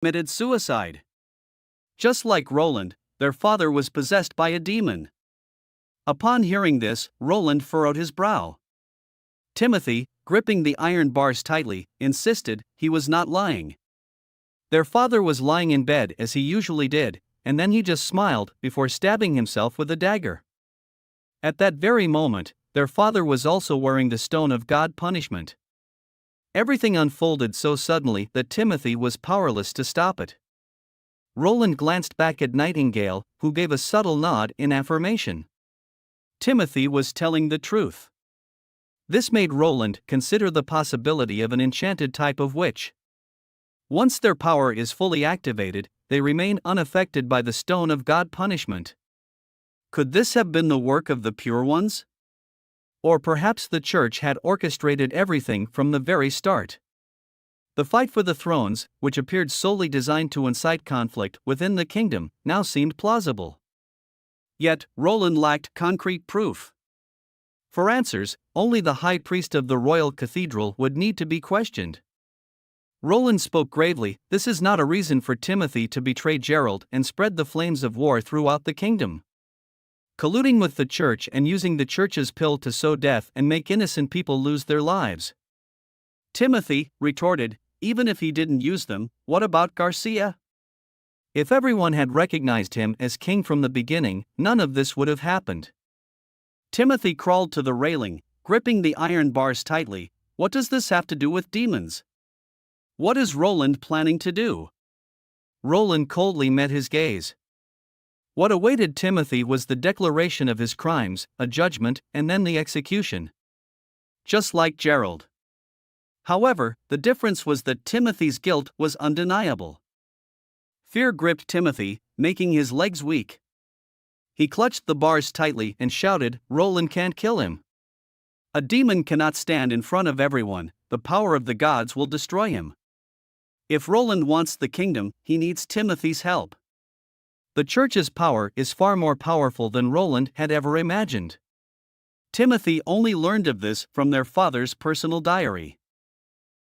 committed suicide. Just like Roland, their father was possessed by a demon. Upon hearing this, Roland furrowed his brow. Timothy, gripping the iron bars tightly, insisted he was not lying. Their father was lying in bed as he usually did, and then he just smiled before stabbing himself with a dagger. At that very moment, their father was also wearing the stone of God punishment. Everything unfolded so suddenly that Timothy was powerless to stop it. Roland glanced back at Nightingale, who gave a subtle nod in affirmation. Timothy was telling the truth. This made Roland consider the possibility of an enchanted type of witch. Once their power is fully activated, they remain unaffected by the stone of God punishment. Could this have been the work of the pure ones? Or perhaps the church had orchestrated everything from the very start. The fight for the thrones, which appeared solely designed to incite conflict within the kingdom, now seemed plausible. Yet, Roland lacked concrete proof. For answers, only the high priest of the royal cathedral would need to be questioned. Roland spoke gravely, "This is not a reason for Timothy to betray Gerald and spread the flames of war throughout the kingdom. Colluding with the church and using the church's pill to sow death and make innocent people lose their lives." Timothy retorted, "Even if he didn't use them, what about Garcia? If everyone had recognized him as king from the beginning, none of this would have happened." Timothy crawled to the railing, gripping the iron bars tightly. What does this have to do with demons? What is Roland planning to do? Roland coldly met his gaze. What awaited Timothy was the declaration of his crimes, a judgment, and then the execution. Just like Gerald. However, the difference was that Timothy's guilt was undeniable. Fear gripped Timothy, making his legs weak. He clutched the bars tightly and shouted, "Roland can't kill him. A demon cannot stand in front of everyone, the power of the gods will destroy him. If Roland wants the kingdom, he needs Timothy's help." The church's power is far more powerful than Roland had ever imagined. Timothy only learned of this from their father's personal diary.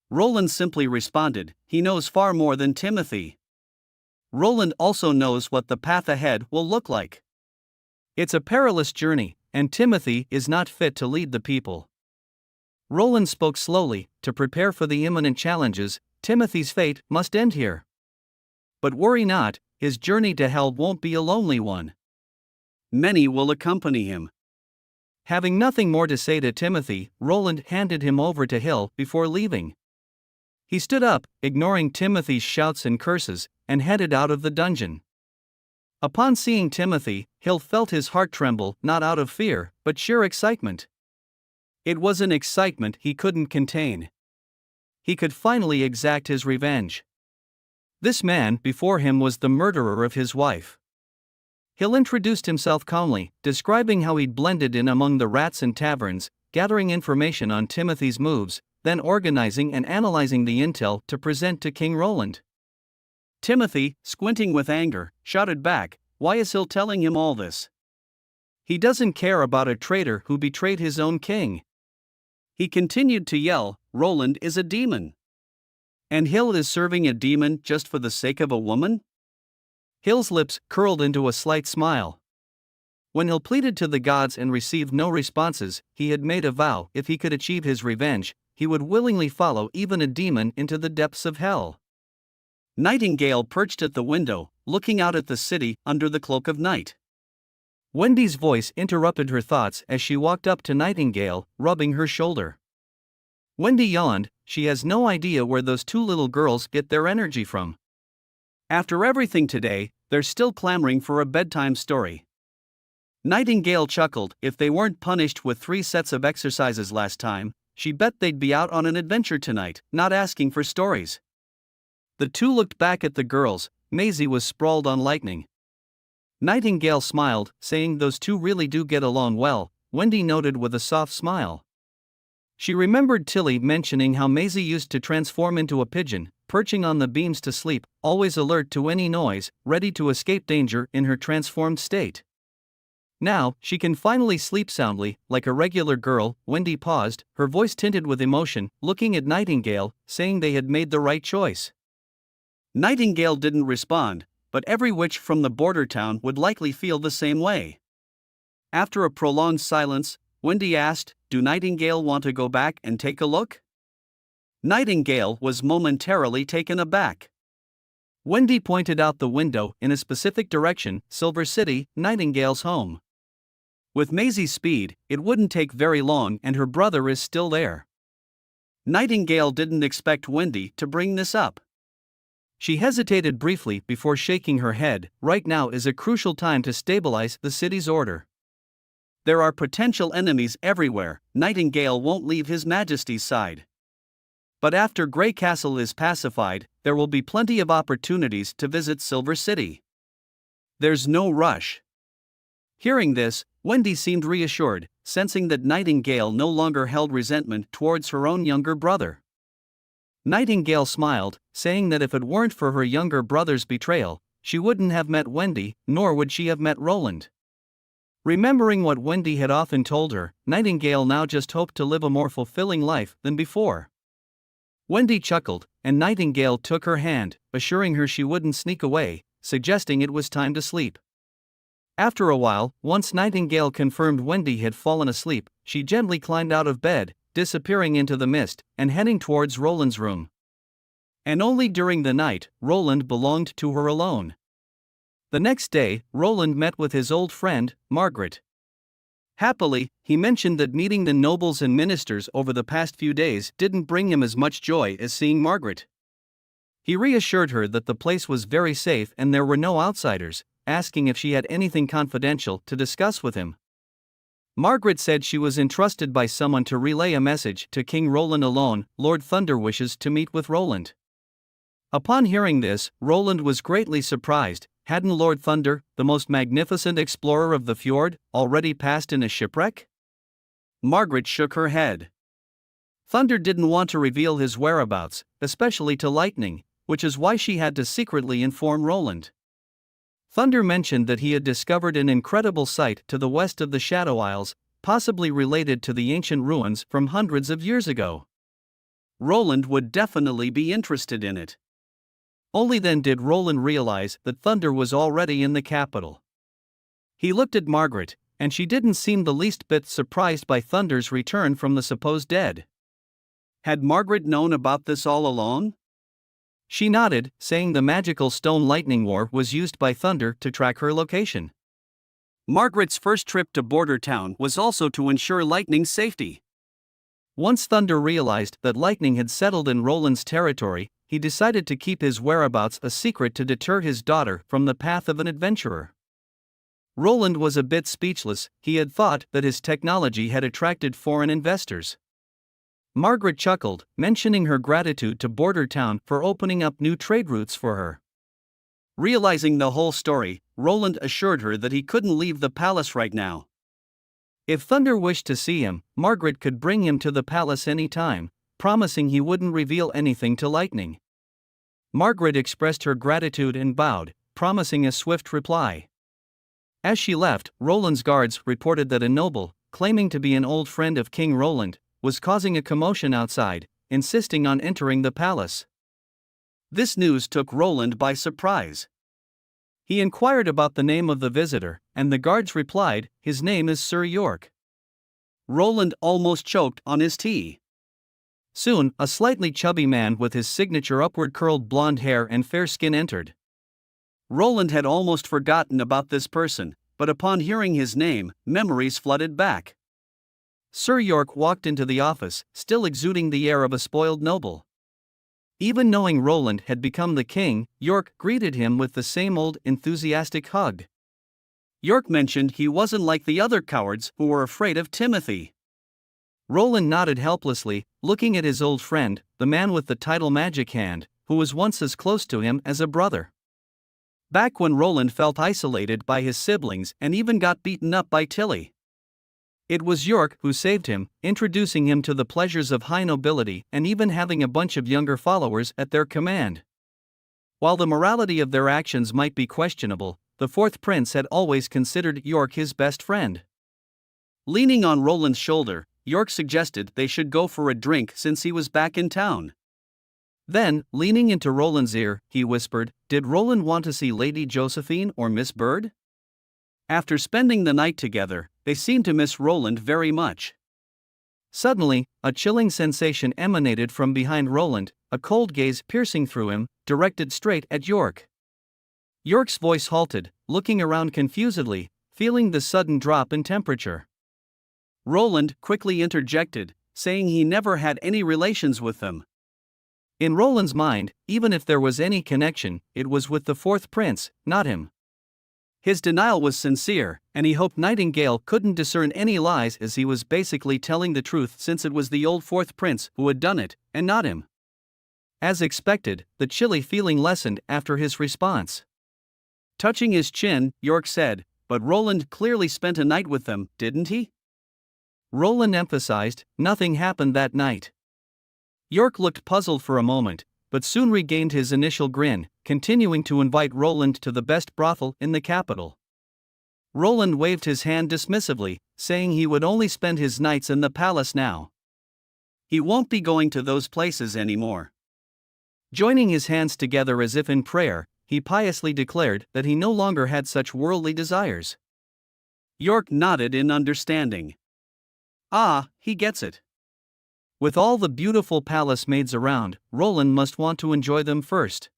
Roland simply responded, "He knows far more than Timothy. Roland also knows what the path ahead will look like. It's a perilous journey, and Timothy is not fit to lead the people." Roland spoke slowly, "To prepare for the imminent challenges, Timothy's fate must end here. But worry not, his journey to hell won't be a lonely one. Many will accompany him." Having nothing more to say to Timothy, Roland handed him over to Hill before leaving. He stood up, ignoring Timothy's shouts and curses, and headed out of the dungeon. Upon seeing Timothy, Hill felt his heart tremble, not out of fear, but sheer excitement. It was an excitement he couldn't contain. He could finally exact his revenge. This man before him was the murderer of his wife. Hill introduced himself calmly, describing how he'd blended in among the rats and taverns, gathering information on Timothy's moves, then organizing and analyzing the intel to present to King Roland. Timothy, squinting with anger, shouted back, "Why is Hill telling him all this? He doesn't care about a traitor who betrayed his own king." He continued to yell, "Roland is a demon. And Hill is serving a demon just for the sake of a woman?" Hill's lips curled into a slight smile. When Hill pleaded to the gods and received no responses, he had made a vow: if he could achieve his revenge, he would willingly follow even a demon into the depths of hell. Nightingale perched at the window, looking out at the city under the cloak of night. Wendy's voice interrupted her thoughts as she walked up to Nightingale, rubbing her shoulder. Wendy yawned. She has no idea where those two little girls get their energy from. After everything today, they're still clamoring for a bedtime story. Nightingale chuckled. If they weren't punished with 3 sets of exercises last time, she bet they'd be out on an adventure tonight, not asking for stories. The two looked back at the girls. Maisie was sprawled on lightning. Nightingale smiled, saying those two really do get along well, Wendy noted with a soft smile. She remembered Tilly mentioning how Maisie used to transform into a pigeon, perching on the beams to sleep, always alert to any noise, ready to escape danger in her transformed state. Now, she can finally sleep soundly, like a regular girl. Wendy paused, her voice tinted with emotion, looking at Nightingale, saying they had made the right choice. Nightingale didn't respond, but every witch from the border town would likely feel the same way. After a prolonged silence, Wendy asked, "Do Nightingale want to go back and take a look?" Nightingale was momentarily taken aback. Wendy pointed out the window in a specific direction, Silver City, Nightingale's home. With Maisie's speed, it wouldn't take very long and her brother is still there. Nightingale didn't expect Wendy to bring this up. She hesitated briefly before shaking her head. Right now is a crucial time to stabilize the city's order. There are potential enemies everywhere. Nightingale won't leave His Majesty's side. But after Grey Castle is pacified, there will be plenty of opportunities to visit Silver City. There's no rush. Hearing this, Wendy seemed reassured, sensing that Nightingale no longer held resentment towards her own younger brother. Nightingale smiled, saying that if it weren't for her younger brother's betrayal, she wouldn't have met Wendy, nor would she have met Roland. Remembering what Wendy had often told her, Nightingale now just hoped to live a more fulfilling life than before. Wendy chuckled, and Nightingale took her hand, assuring her she wouldn't sneak away, suggesting it was time to sleep. After a while, once Nightingale confirmed Wendy had fallen asleep, she gently climbed out of bed, disappearing into the mist, and heading towards Roland's room. And only during the night, Roland belonged to her alone. The next day, Roland met with his old friend, Margaret. Happily, he mentioned that meeting the nobles and ministers over the past few days didn't bring him as much joy as seeing Margaret. He reassured her that the place was very safe and there were no outsiders, asking if she had anything confidential to discuss with him. Margaret said she was entrusted by someone to relay a message to King Roland alone. Lord Thunder wishes to meet with Roland. Upon hearing this, Roland was greatly surprised. Hadn't Lord Thunder, the most magnificent explorer of the fjord, already passed in a shipwreck? Margaret shook her head. Thunder didn't want to reveal his whereabouts, especially to Lightning, which is why she had to secretly inform Roland. Thunder mentioned that he had discovered an incredible site to the west of the Shadow Isles, possibly related to the ancient ruins from hundreds of years ago. Roland would definitely be interested in it. Only then did Roland realize that Thunder was already in the capital. He looked at Margaret, and she didn't seem the least bit surprised by Thunder's return from the supposed dead. Had Margaret known about this all along? She nodded, saying the magical stone lightning war was used by Thunder to track her location. Margaret's first trip to Border Town was also to ensure Lightning's safety. Once Thunder realized that Lightning had settled in Roland's territory, he decided to keep his whereabouts a secret to deter his daughter from the path of an adventurer. Roland was a bit speechless. He had thought that his technology had attracted foreign investors. Margaret chuckled, mentioning her gratitude to Border Town for opening up new trade routes for her. Realizing the whole story, Roland assured her that he couldn't leave the palace right now. If Thunder wished to see him, Margaret could bring him to the palace any time, promising he wouldn't reveal anything to Lightning. Margaret expressed her gratitude and bowed, promising a swift reply. As she left, Roland's guards reported that a noble, claiming to be an old friend of King Roland, was causing a commotion outside, insisting on entering the palace. This news took Roland by surprise. He inquired about the name of the visitor, and the guards replied, "His name is Sir York." Roland almost choked on his tea. Soon, a slightly chubby man with his signature upward curled blonde hair and fair skin entered. Roland had almost forgotten about this person, but upon hearing his name, memories flooded back. Sir York walked into the office, still exuding the air of a spoiled noble. Even knowing Roland had become the king, York greeted him with the same old enthusiastic hug. York mentioned he wasn't like the other cowards who were afraid of Timothy. Roland nodded helplessly, looking at his old friend, the man with the title Magic Hand, who was once as close to him as a brother. Back when Roland felt isolated by his siblings and even got beaten up by Tilly. It was York who saved him, introducing him to the pleasures of high nobility and even having a bunch of younger followers at their command. While the morality of their actions might be questionable, the fourth prince had always considered York his best friend. Leaning on Roland's shoulder, York suggested they should go for a drink since he was back in town. Then, leaning into Roland's ear, he whispered, "Did Roland want to see Lady Josephine or Miss Bird?" After spending the night together, they seemed to miss Roland very much. Suddenly, a chilling sensation emanated from behind Roland, a cold gaze piercing through him, directed straight at York. York's voice halted, looking around confusedly, feeling the sudden drop in temperature. Roland quickly interjected, saying he never had any relations with them. In Roland's mind, even if there was any connection, it was with the fourth prince, not him. His denial was sincere, and he hoped Nightingale couldn't discern any lies, as he was basically telling the truth, since it was the old fourth prince who had done it, and not him. As expected, the chilly feeling lessened after his response. Touching his chin, York said, "But Roland clearly spent a night with them, didn't he?" Roland emphasized, "Nothing happened that night." York looked puzzled for a moment, but soon regained his initial grin, continuing to invite Roland to the best brothel in the capital. Roland waved his hand dismissively, saying he would only spend his nights in the palace now. He won't be going to those places anymore. Joining his hands together as if in prayer, he piously declared that he no longer had such worldly desires. York nodded in understanding. Ah, he gets it. With all the beautiful palace maids around, Roland must want to enjoy them first.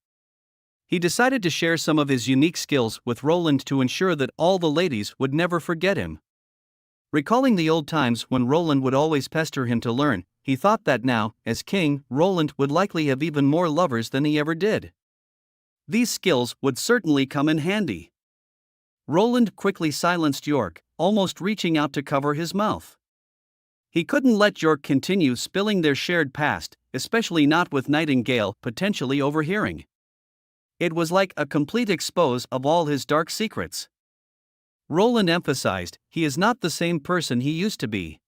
He decided to share some of his unique skills with Roland to ensure that all the ladies would never forget him. Recalling the old times when Roland would always pester him to learn, he thought that now, as king, Roland would likely have even more lovers than he ever did. These skills would certainly come in handy. Roland quickly silenced York, almost reaching out to cover his mouth. He couldn't let York continue spilling their shared past, especially not with Nightingale potentially overhearing. It was like a complete expose of all his dark secrets. Roland emphasized, "He is not the same person he used to be."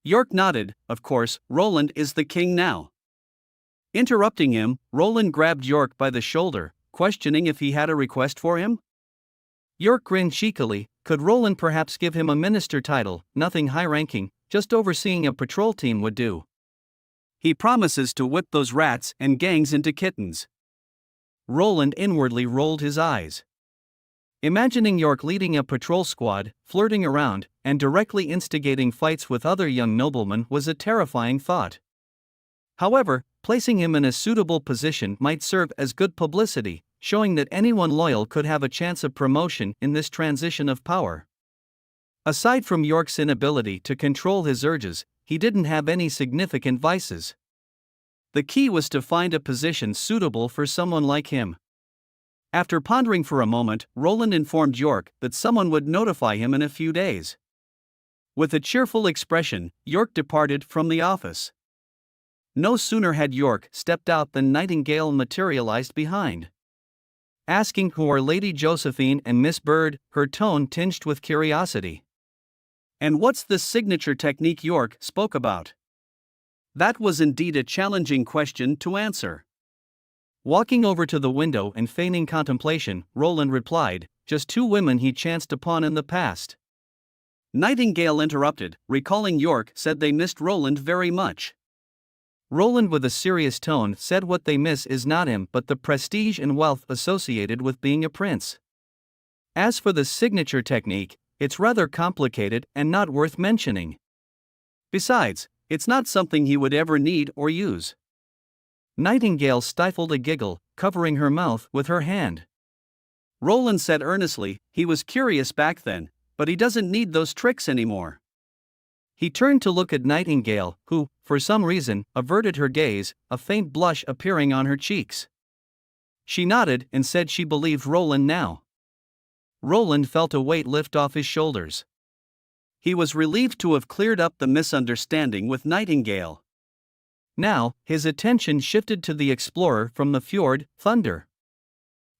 York nodded, "Of course, Roland is the king now." Interrupting him, Roland grabbed York by the shoulder, questioning if he had a request for him. York grinned cheekily. Could Roland perhaps give him a minister title? Nothing high-ranking, just overseeing a patrol team would do. He promises to whip those rats and gangs into kittens. Roland inwardly rolled his eyes. Imagining York leading a patrol squad, flirting around, and directly instigating fights with other young noblemen was a terrifying thought. However, placing him in a suitable position might serve as good publicity, showing that anyone loyal could have a chance of promotion in this transition of power. Aside from York's inability to control his urges, he didn't have any significant vices. The key was to find a position suitable for someone like him. After pondering for a moment, Roland informed York that someone would notify him in a few days. With a cheerful expression, York departed from the office. No sooner had York stepped out than Nightingale materialized behind. Asking who are Lady Josephine and Miss Bird, her tone tinged with curiosity. "And what's this signature technique York spoke about?" That was indeed a challenging question to answer. Walking over to the window and feigning contemplation, Roland replied, "Just two women he chanced upon in the past." Nightingale interrupted, recalling York said they missed Roland very much. Roland with a serious tone said what they miss is not him but the prestige and wealth associated with being a prince. As for the signature technique, it's rather complicated and not worth mentioning. Besides, it's not something he would ever need or use. Nightingale stifled a giggle, covering her mouth with her hand. Roland said earnestly, he was curious back then, but he doesn't need those tricks anymore. He turned to look at Nightingale, who, for some reason, averted her gaze, a faint blush appearing on her cheeks. She nodded and said she believed Roland now. Roland felt a weight lift off his shoulders. He was relieved to have cleared up the misunderstanding with Nightingale. Now, his attention shifted to the explorer from the fjord, Thunder.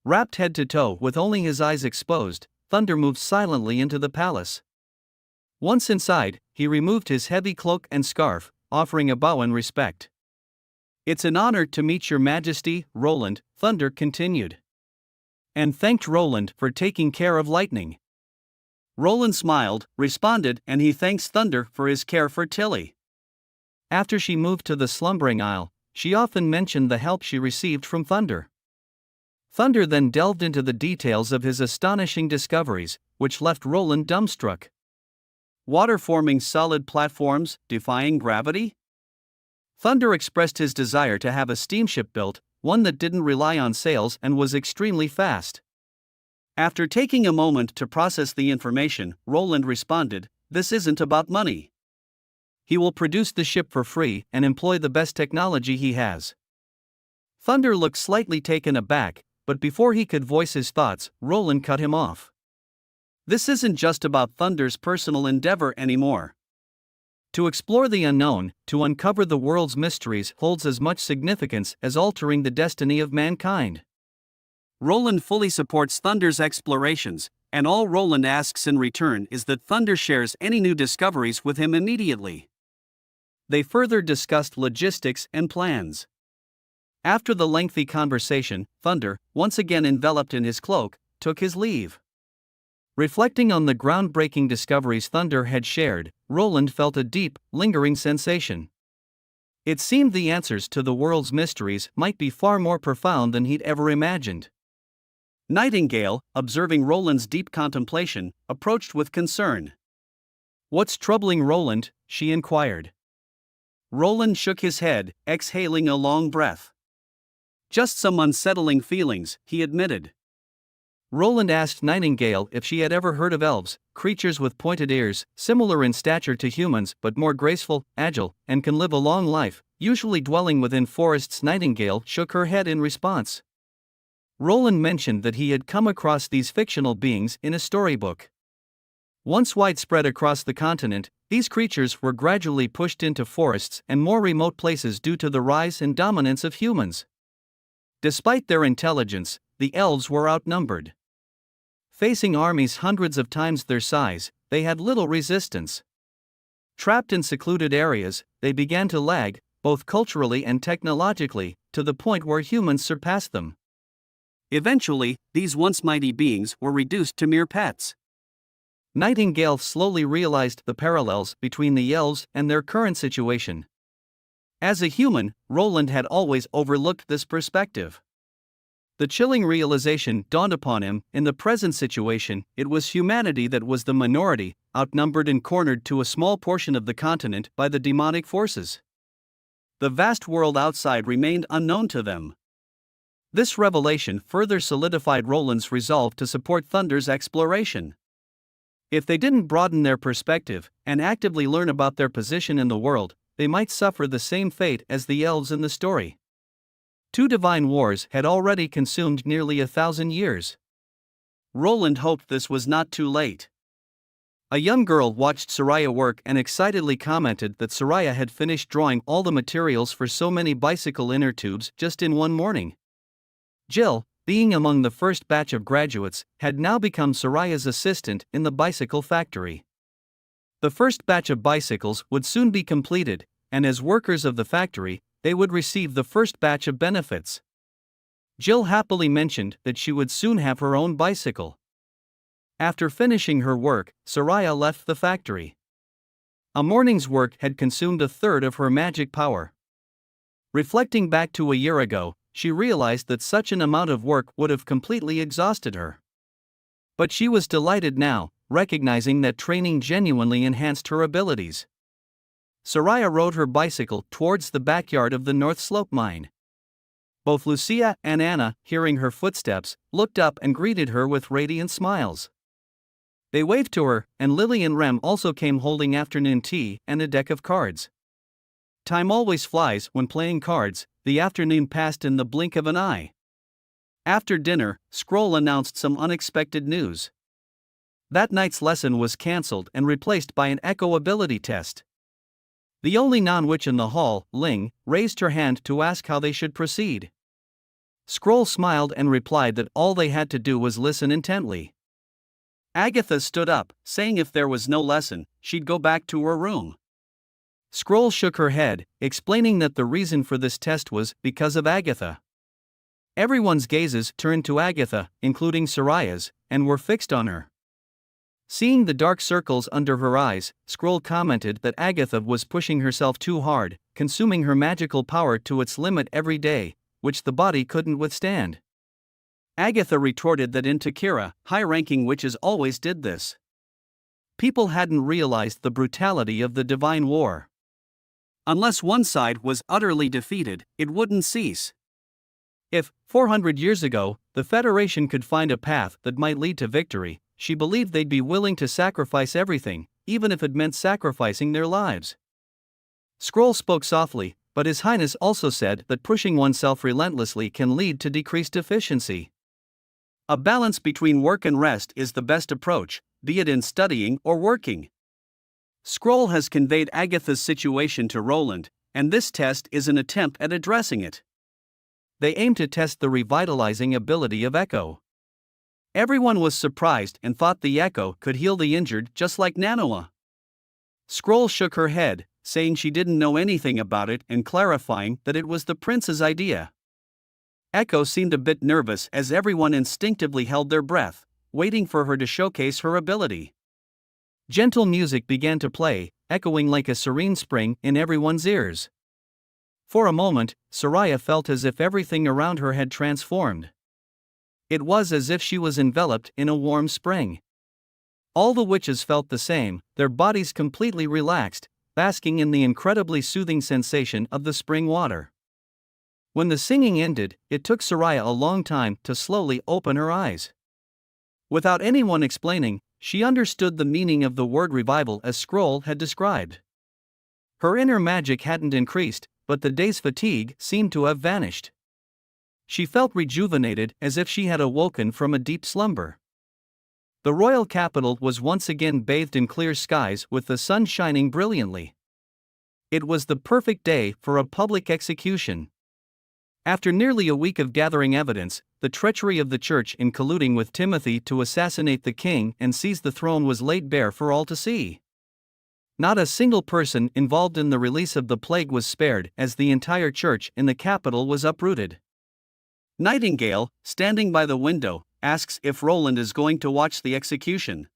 Wrapped head to toe with only his eyes exposed, Thunder moved silently into the palace. Once inside, he removed his heavy cloak and scarf, offering a bow in respect. "It's an honor to meet your majesty, Roland," Thunder continued. And thanked Roland for taking care of Lightning. Roland smiled, responded, and he thanks Thunder for his care for Tilly. After she moved to the slumbering isle, she often mentioned the help she received from Thunder. Thunder then delved into the details of his astonishing discoveries, which left Roland dumbstruck. Water forming solid platforms, defying gravity? Thunder expressed his desire to have a steamship built, one that didn't rely on sails and was extremely fast. After taking a moment to process the information, Roland responded, "This isn't about money. He will produce the ship for free and employ the best technology he has." Thunder looked slightly taken aback, but before he could voice his thoughts, Roland cut him off. This isn't just about Thunder's personal endeavor anymore. To explore the unknown, to uncover the world's mysteries, holds as much significance as altering the destiny of mankind. Roland fully supports Thunder's explorations, and all Roland asks in return is that Thunder shares any new discoveries with him immediately. They further discussed logistics and plans. After the lengthy conversation, Thunder, once again enveloped in his cloak, took his leave. Reflecting on the groundbreaking discoveries Thunder had shared, Roland felt a deep, lingering sensation. It seemed the answers to the world's mysteries might be far more profound than he'd ever imagined. Nightingale, observing Roland's deep contemplation, approached with concern. "What's troubling Roland?" she inquired. Roland shook his head, exhaling a long breath. "Just some unsettling feelings," he admitted. Roland asked Nightingale if she had ever heard of elves, creatures with pointed ears, similar in stature to humans but more graceful, agile, and can live a long life, usually dwelling within forests. Nightingale shook her head in response. Roland mentioned that he had come across these fictional beings in a storybook. Once widespread across the continent, these creatures were gradually pushed into forests and more remote places due to the rise and dominance of humans. Despite their intelligence, the elves were outnumbered. Facing armies hundreds of times their size, they had little resistance. Trapped in secluded areas, they began to lag, both culturally and technologically, to the point where humans surpassed them. Eventually, these once mighty beings were reduced to mere pets. Nightingale slowly realized the parallels between the elves and their current situation. As a human, Roland had always overlooked this perspective. The chilling realization dawned upon him: in the present situation, it was humanity that was the minority, outnumbered and cornered to a small portion of the continent by the demonic forces. The vast world outside remained unknown to them. This revelation further solidified Roland's resolve to support Thunder's exploration. If they didn't broaden their perspective and actively learn about their position in the world, they might suffer the same fate as the elves in the story. 2 divine wars had already consumed nearly 1,000 years. Roland hoped this was not too late. A young girl watched Soraya work and excitedly commented that Soraya had finished drawing all the materials for so many bicycle inner tubes just in one morning. Jill, being among the first batch of graduates, had now become Soraya's assistant in the bicycle factory. The first batch of bicycles would soon be completed, and as workers of the factory, they would receive the first batch of benefits. Jill happily mentioned that she would soon have her own bicycle. After finishing her work, Soraya left the factory. A morning's work had consumed a third of her magic power. Reflecting back to a year ago, she realized that such an amount of work would have completely exhausted her. But she was delighted now, recognizing that training genuinely enhanced her abilities. Soraya rode her bicycle towards the backyard of the North Slope mine. Both Lucia and Anna, hearing her footsteps, looked up and greeted her with radiant smiles. They waved to her, and Lily and Rem also came holding afternoon tea and a deck of cards. Time always flies when playing cards. The afternoon passed in the blink of an eye. After dinner, Scroll announced some unexpected news. That night's lesson was cancelled and replaced by an echo ability test. The only non-witch in the hall, Ling, raised her hand to ask how they should proceed. Scroll smiled and replied that all they had to do was listen intently. Agatha stood up, saying if there was no lesson, she'd go back to her room. Scroll shook her head, explaining that the reason for this test was because of Agatha. Everyone's gazes turned to Agatha, including Soraya's, and were fixed on her. Seeing the dark circles under her eyes, Scroll commented that Agatha was pushing herself too hard, consuming her magical power to its limit every day, which the body couldn't withstand. Agatha retorted that in Takira, high-ranking witches always did this. People hadn't realized the brutality of the divine war. Unless one side was utterly defeated, it wouldn't cease. If, 400 years ago, the Federation could find a path that might lead to victory, she believed they'd be willing to sacrifice everything, even if it meant sacrificing their lives. Scroll spoke softly, but His Highness also said that pushing oneself relentlessly can lead to decreased efficiency. A balance between work and rest is the best approach, be it in studying or working. Scroll has conveyed Agatha's situation to Roland, and this test is an attempt at addressing it. They aim to test the revitalizing ability of Echo. Everyone was surprised and thought the Echo could heal the injured just like manhwa. Scroll shook her head, saying she didn't know anything about it and clarifying that it was the prince's idea. Echo seemed a bit nervous as everyone instinctively held their breath, waiting for her to showcase her ability. Gentle music began to play, echoing like a serene spring in everyone's ears. For a moment, Soraya felt as if everything around her had transformed. It was as if she was enveloped in a warm spring. All the witches felt the same, their bodies completely relaxed, basking in the incredibly soothing sensation of the spring water. When the singing ended, it took Soraya a long time to slowly open her eyes. Without anyone explaining, she understood the meaning of the word revival as Scroll had described. Her inner magic hadn't increased, but the day's fatigue seemed to have vanished. She felt rejuvenated as if she had awoken from a deep slumber. The royal capital was once again bathed in clear skies with the sun shining brilliantly. It was the perfect day for a public execution. After nearly a week of gathering evidence, the treachery of the church in colluding with Timothy to assassinate the king and seize the throne was laid bare for all to see. Not a single person involved in the release of the plague was spared, as the entire church in the capital was uprooted. Nightingale, standing by the window, asks if Roland is going to watch the execution.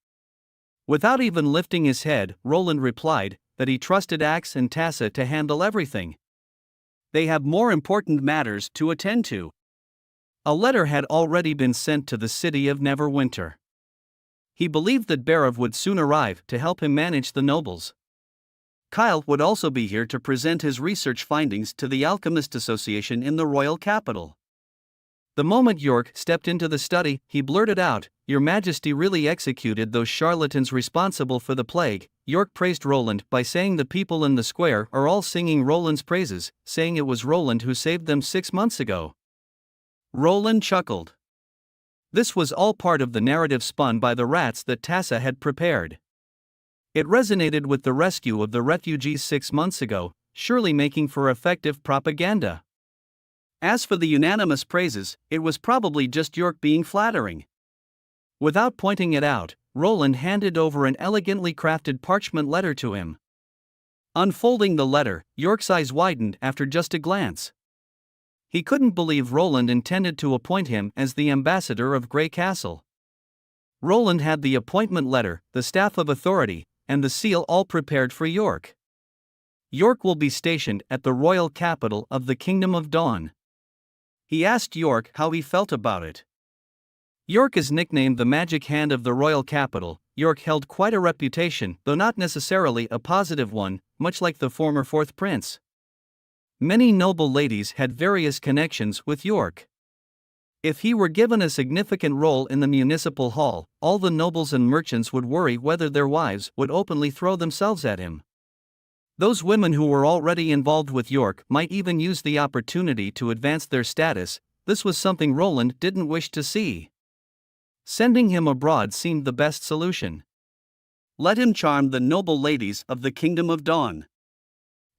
Without even lifting his head, Roland replied that he trusted Axe and Tassa to handle everything. They have more important matters to attend to. A letter had already been sent to the city of Neverwinter. He believed that Barov would soon arrive to help him manage the nobles. Kyle would also be here to present his research findings to the Alchemist Association in the royal capital. The moment York stepped into the study, he blurted out, "Your Majesty really executed those charlatans responsible for the plague." York praised Roland by saying the people in the square are all singing Roland's praises, saying it was Roland who saved them 6 months ago. Roland chuckled. This was all part of the narrative spun by the rats that Tassa had prepared. It resonated with the rescue of the refugees 6 months ago, surely making for effective propaganda. As for the unanimous praises, it was probably just York being flattering. Without pointing it out, Roland handed over an elegantly crafted parchment letter to him. Unfolding the letter, York's eyes widened after just a glance. He couldn't believe Roland intended to appoint him as the ambassador of Grey Castle. Roland had the appointment letter, the staff of authority, and the seal all prepared for York. York will be stationed at the royal capital of the Kingdom of Dawn. He asked York how he felt about it. York is nicknamed the Magic Hand of the royal capital. York held quite a reputation, though not necessarily a positive one, much like the former fourth prince. Many noble ladies had various connections with York. If he were given a significant role in the municipal hall, all the nobles and merchants would worry whether their wives would openly throw themselves at him. Those women who were already involved with York might even use the opportunity to advance their status. This was something Roland didn't wish to see. Sending him abroad seemed the best solution. Let him charm the noble ladies of the Kingdom of Dawn.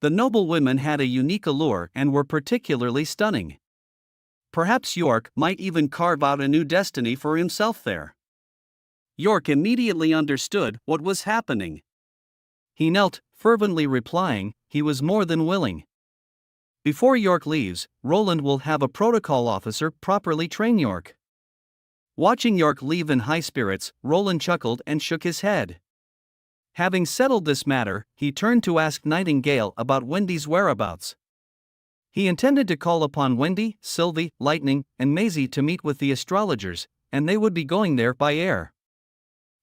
The noble women had a unique allure and were particularly stunning. Perhaps York might even carve out a new destiny for himself there. York immediately understood what was happening. He knelt, fervently replying, he was more than willing. Before York leaves, Roland will have a protocol officer properly train York. Watching York leave in high spirits, Roland chuckled and shook his head. Having settled this matter, he turned to ask Nightingale about Wendy's whereabouts. He intended to call upon Wendy, Sylvie, Lightning, and Maisie to meet with the astrologers, and they would be going there by air.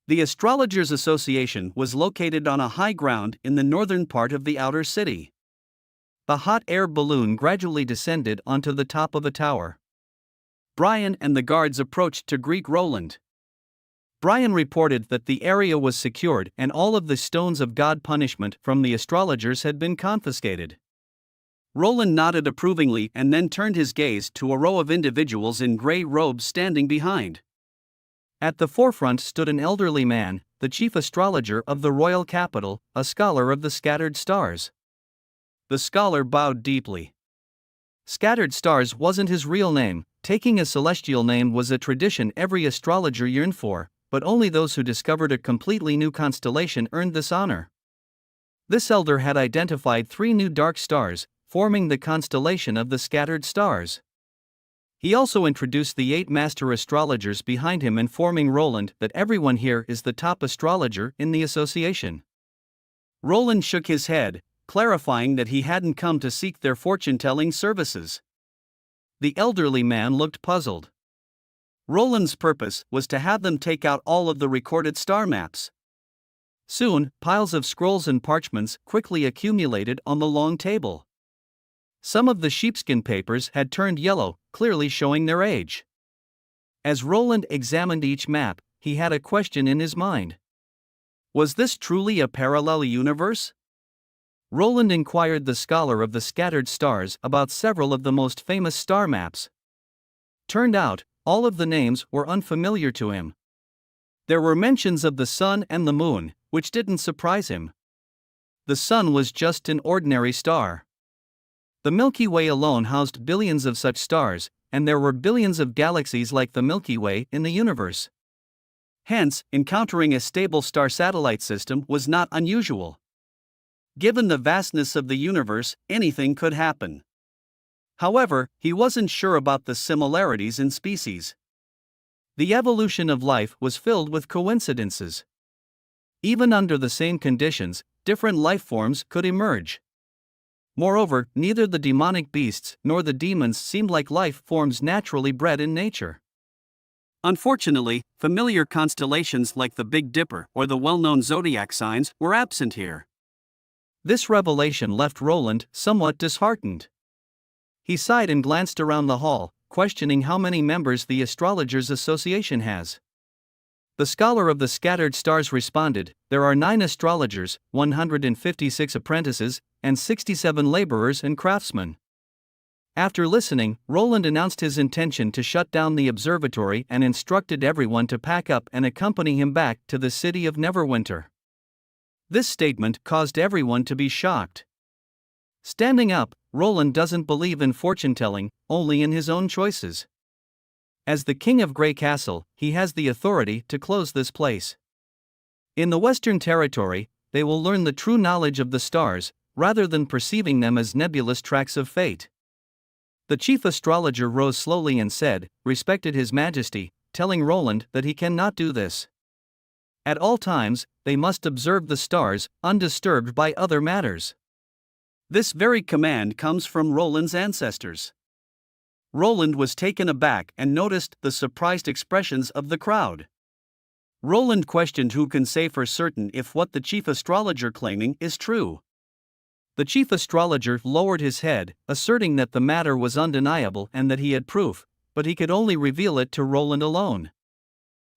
The Astrologers' Association was located on a high ground in the northern part of the outer city. The hot air balloon gradually descended onto the top of a tower. Brian and the guards approached to greet Roland. Brian reported that the area was secured and all of the stones of God punishment from the astrologers had been confiscated. Roland nodded approvingly and then turned his gaze to a row of individuals in gray robes standing behind. At the forefront stood an elderly man, the chief astrologer of the royal capital, a scholar of the scattered stars. The scholar bowed deeply. Scattered stars wasn't his real name. Taking a celestial name was a tradition every astrologer yearned for, but only those who discovered a completely new constellation earned this honor. This elder had identified 3 new dark stars, forming the constellation of the scattered stars. He also introduced the 8 master astrologers behind him, informing Roland that everyone here is the top astrologer in the association. Roland shook his head, clarifying that he hadn't come to seek their fortune-telling services. The elderly man looked puzzled. Roland's purpose was to have them take out all of the recorded star maps. Soon, piles of scrolls and parchments quickly accumulated on the long table. Some of the sheepskin papers had turned yellow, clearly showing their age. As Roland examined each map, he had a question in his mind. Was this truly a parallel universe? Roland inquired the scholar of the scattered stars about several of the most famous star maps. Turned out, all of the names were unfamiliar to him. There were mentions of the sun and the moon, which didn't surprise him. The sun was just an ordinary star. The Milky Way alone housed billions of such stars, and there were billions of galaxies like the Milky Way in the universe. Hence, encountering a stable star satellite system was not unusual. Given the vastness of the universe, anything could happen. However, he wasn't sure about the similarities in species. The evolution of life was filled with coincidences. Even under the same conditions, different life forms could emerge. Moreover, neither the demonic beasts nor the demons seemed like life forms naturally bred in nature. Unfortunately, familiar constellations like the Big Dipper or the well-known zodiac signs were absent here. This revelation left Roland somewhat disheartened. He sighed and glanced around the hall, questioning how many members the Astrologers' Association has. The scholar of the scattered stars responded, "There are 9 astrologers, 156 apprentices, and 67 laborers and craftsmen." After listening, Roland announced his intention to shut down the observatory and instructed everyone to pack up and accompany him back to the city of Neverwinter. This statement caused everyone to be shocked. Standing up, Roland doesn't believe in fortune-telling, only in his own choices. As the king of Grey Castle, he has the authority to close this place. In the Western Territory, they will learn the true knowledge of the stars, rather than perceiving them as nebulous tracks of fate. The chief astrologer rose slowly and said, "Respected His Majesty," telling Roland that he cannot do this. At all times, they must observe the stars, undisturbed by other matters. This very command comes from Roland's ancestors. Roland was taken aback and noticed the surprised expressions of the crowd. Roland questioned who can say for certain if what the chief astrologer claiming is true. The chief astrologer lowered his head, asserting that the matter was undeniable and that he had proof, but he could only reveal it to Roland alone.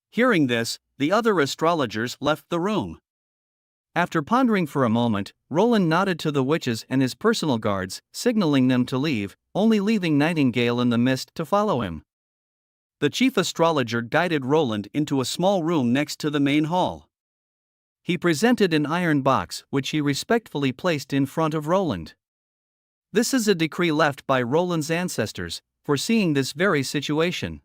Hearing this, the other astrologers left the room. After pondering for a moment, Roland nodded to the witches and his personal guards, signaling them to leave, only leaving Nightingale in the mist to follow him. The chief astrologer guided Roland into a small room next to the main hall. He presented an iron box which he respectfully placed in front of Roland. This is a decree left by Roland's ancestors, foreseeing this very situation.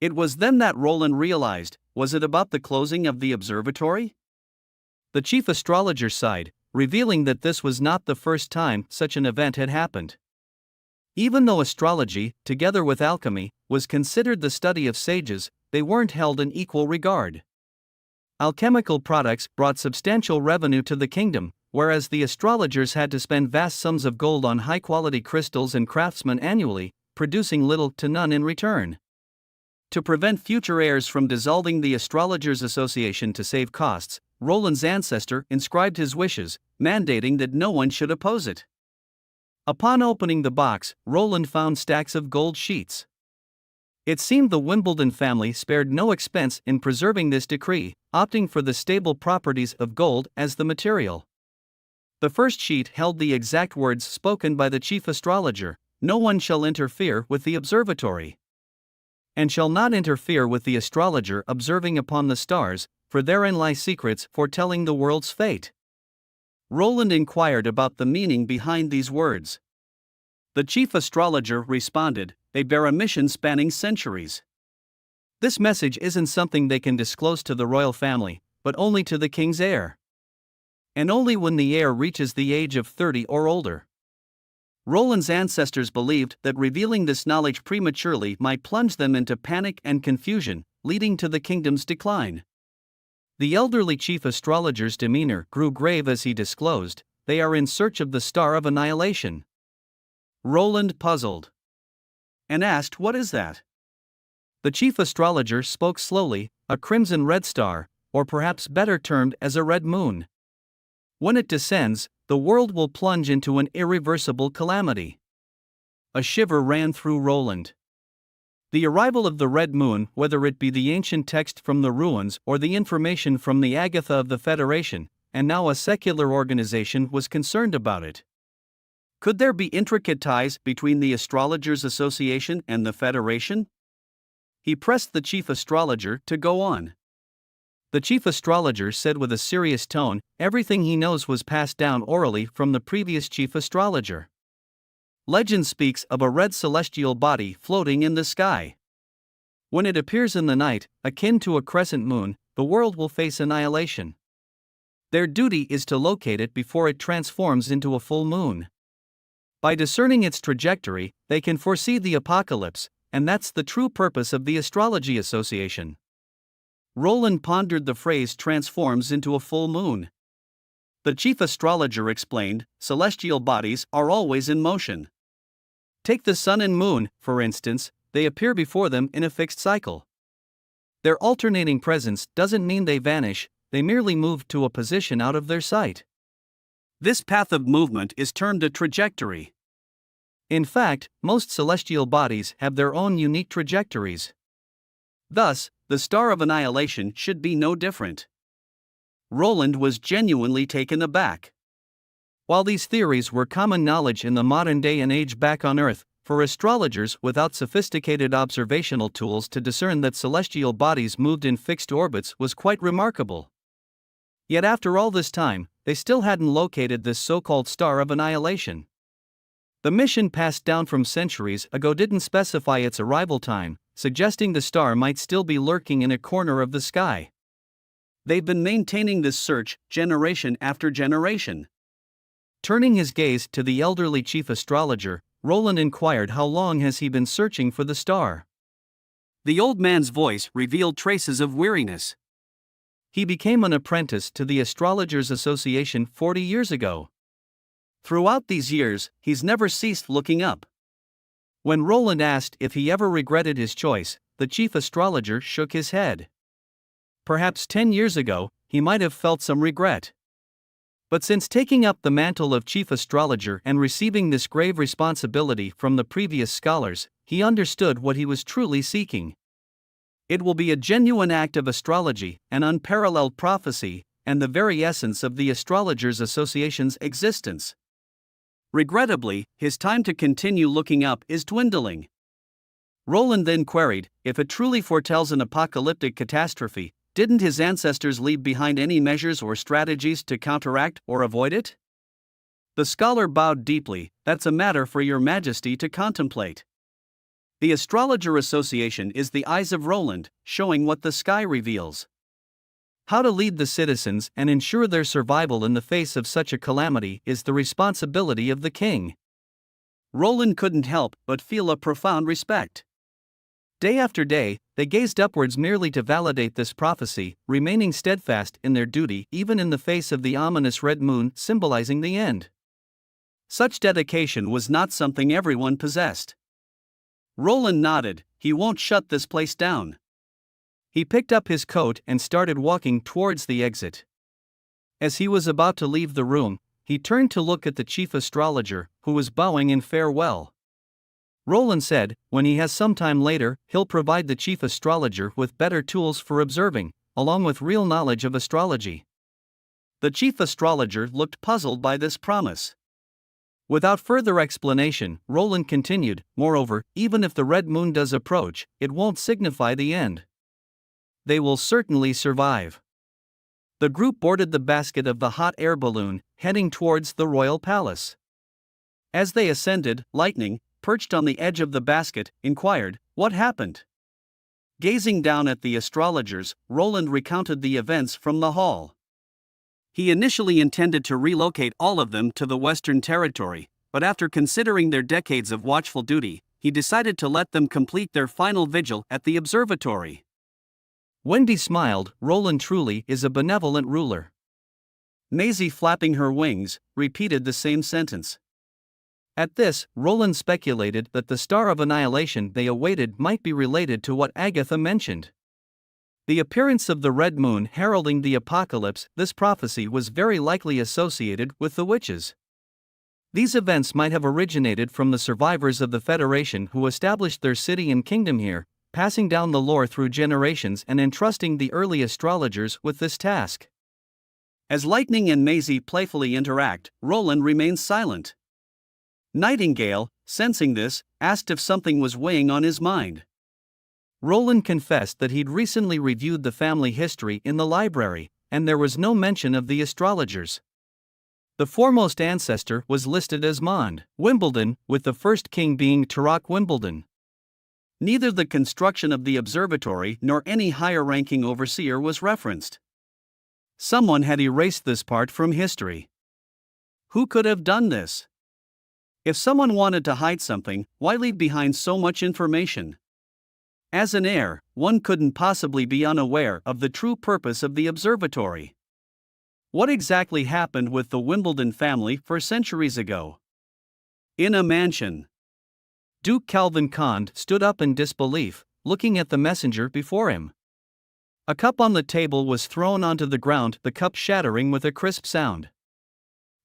It was then that Roland realized, was it about the closing of the observatory? The chief astrologer sighed, revealing that this was not the first time such an event had happened. Even though astrology, together with alchemy, was considered the study of sages, they weren't held in equal regard. Alchemical products brought substantial revenue to the kingdom, whereas the astrologers had to spend vast sums of gold on high-quality crystals and craftsmen annually, producing little to none in return. To prevent future heirs from dissolving the Astrologers' Association to save costs, Roland's ancestor inscribed his wishes, mandating that no one should oppose it. Upon opening the box, Roland found stacks of gold sheets. It seemed the Wimbledon family spared no expense in preserving this decree, opting for the stable properties of gold as the material. The first sheet held the exact words spoken by the chief astrologer: "No one shall interfere with the observatory, and shall not interfere with the astrologer observing upon the stars, for therein lie secrets foretelling the world's fate." Roland inquired about the meaning behind these words. The chief astrologer responded, "They bear a mission spanning centuries. This message isn't something they can disclose to the royal family, but only to the king's heir. And only when the heir reaches the age of 30 or older." Roland's ancestors believed that revealing this knowledge prematurely might plunge them into panic and confusion, leading to the kingdom's decline. The elderly chief astrologer's demeanor grew grave as he disclosed, "They are in search of the Star of Annihilation." Roland puzzled and asked, "What is that?" The chief astrologer spoke slowly, "A crimson-red star, or perhaps better termed as a red moon. When it descends, the world will plunge into an irreversible calamity." A shiver ran through Roland. The arrival of the red moon, whether it be the ancient text from the ruins or the information from the Agatha of the Federation, and now a secular organization, was concerned about it. Could there be intricate ties between the Astrologers' Association and the Federation? He pressed the chief astrologer to go on. The chief astrologer said with a serious tone, "Everything he knows was passed down orally from the previous chief astrologer. Legend speaks of a red celestial body floating in the sky. When it appears in the night, akin to a crescent moon, the world will face annihilation. Their duty is to locate it before it transforms into a full moon. By discerning its trajectory, they can foresee the apocalypse, and that's the true purpose of the Astrology Association." Roland pondered the phrase "transforms into a full moon." The chief astrologer explained, "Celestial bodies are always in motion. Take the sun and moon, for instance, they appear before them in a fixed cycle. Their alternating presence doesn't mean they vanish, they merely move to a position out of their sight. This path of movement is termed a trajectory. In fact, most celestial bodies have their own unique trajectories. Thus, the Star of Annihilation should be no different." Roland was genuinely taken aback. While these theories were common knowledge in the modern day and age back on Earth, for astrologers without sophisticated observational tools to discern that celestial bodies moved in fixed orbits was quite remarkable. Yet after all this time, they still hadn't located this so-called Star of Annihilation. The mission passed down from centuries ago didn't specify its arrival time, suggesting the star might still be lurking in a corner of the sky. They've been maintaining this search generation after generation. Turning his gaze to the elderly chief astrologer, Roland inquired, "How long has he been searching for the star?" The old man's voice revealed traces of weariness. "He became an apprentice to the Astrologers' Association 40 years ago. Throughout these years, he's never ceased looking up." When Roland asked if he ever regretted his choice, the chief astrologer shook his head. Perhaps 10 years ago, he might have felt some regret. But since taking up the mantle of chief astrologer and receiving this grave responsibility from the previous scholars, he understood what he was truly seeking. It will be a genuine act of astrology, an unparalleled prophecy, and the very essence of the Astrologers' Association's existence. Regrettably, his time to continue looking up is dwindling. Roland then queried, "If it truly foretells an apocalyptic catastrophe, didn't his ancestors leave behind any measures or strategies to counteract or avoid it?" The scholar bowed deeply, "That's a matter for your majesty to contemplate. The Astrologer Association is the eyes of Roland, showing what the sky reveals. How to lead the citizens and ensure their survival in the face of such a calamity is the responsibility of the king. Roland couldn't help but feel a profound respect. Day after day, they gazed upwards merely to validate this prophecy, remaining steadfast in their duty even in the face of the ominous red moon symbolizing the end. Such dedication was not something everyone possessed. Roland nodded. He won't shut this place down. He picked up his coat and started walking towards the exit. As he was about to leave the room, he turned to look at the chief astrologer, who was bowing in farewell. Roland said, when he has some time later, he'll provide the chief astrologer with better tools for observing, along with real knowledge of astrology. The chief astrologer looked puzzled by this promise. Without further explanation, Roland continued, moreover, even if the red moon does approach, it won't signify the end. They will certainly survive. The group boarded the basket of the hot air balloon, heading towards the royal palace. As they ascended, Lightning, perched on the edge of the basket, inquired, "What happened?" Gazing down at the astrologers, Roland recounted the events from the hall. He initially intended to relocate all of them to the Western Territory, but after considering their decades of watchful duty, he decided to let them complete their final vigil at the observatory. Wendy smiled. Roland truly is a benevolent ruler. Maisie, flapping her wings, repeated the same sentence. At this, Roland speculated that the star of annihilation they awaited might be related to what Agatha mentioned. The appearance of the red moon heralding the apocalypse, this prophecy was very likely associated with the witches. These events might have originated from the survivors of the Federation who established their city and kingdom here, passing down the lore through generations and entrusting the early astrologers with this task. As Lightning and Maisie playfully interact, Roland remains silent. Nightingale, sensing this, asked if something was weighing on his mind. Roland confessed that he'd recently reviewed the family history in the library, and there was no mention of the astrologers. The foremost ancestor was listed as Mond Wimbledon, with the first king being Turok Wimbledon. Neither the construction of the observatory nor any higher-ranking overseer was referenced. Someone had erased this part from history. Who could have done this? If someone wanted to hide something, why leave behind so much information? As an heir, one couldn't possibly be unaware of the true purpose of the observatory. What exactly happened with the Wimbledon family for centuries ago? In a mansion. Duke Calvin Cond stood up in disbelief, looking at the messenger before him. A cup on the table was thrown onto the ground, the cup shattering with a crisp sound.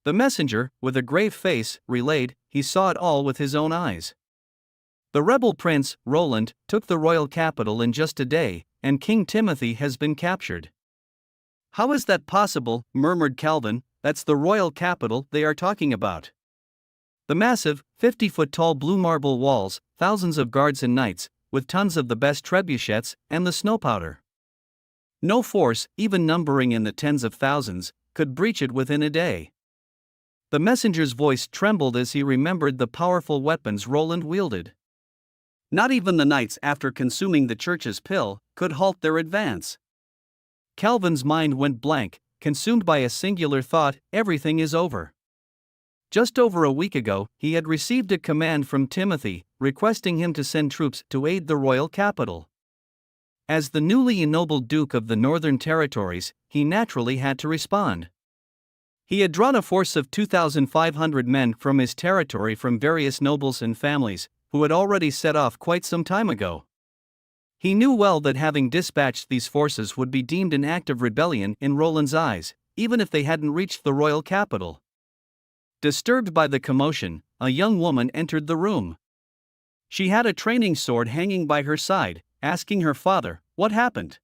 The messenger, with a grave face, relayed, he saw it all with his own eyes. The rebel prince, Roland, took the royal capital in just a day, and King Timothy has been captured. How is that possible? Murmured Calvin. That's the royal capital they are talking about. The massive, 50-foot-tall blue marble walls, thousands of guards and knights, with tons of the best trebuchets, and the snow powder. No force, even numbering in the tens of thousands, could breach it within a day. The messenger's voice trembled as he remembered the powerful weapons Roland wielded. Not even the knights, after consuming the church's pill, could halt their advance. Calvin's mind went blank, consumed by a singular thought: everything is over. Just over a week ago, he had received a command from Timothy, requesting him to send troops to aid the royal capital. As the newly ennobled Duke of the Northern Territories, he naturally had to respond. He had drawn a force of 2,500 men from his territory from various nobles and families, who had already set off quite some time ago. He knew well that having dispatched these forces would be deemed an act of rebellion in Roland's eyes, even if they hadn't reached the royal capital. Disturbed by the commotion, a young woman entered the room. She had a training sword hanging by her side, asking her father, "What happened?"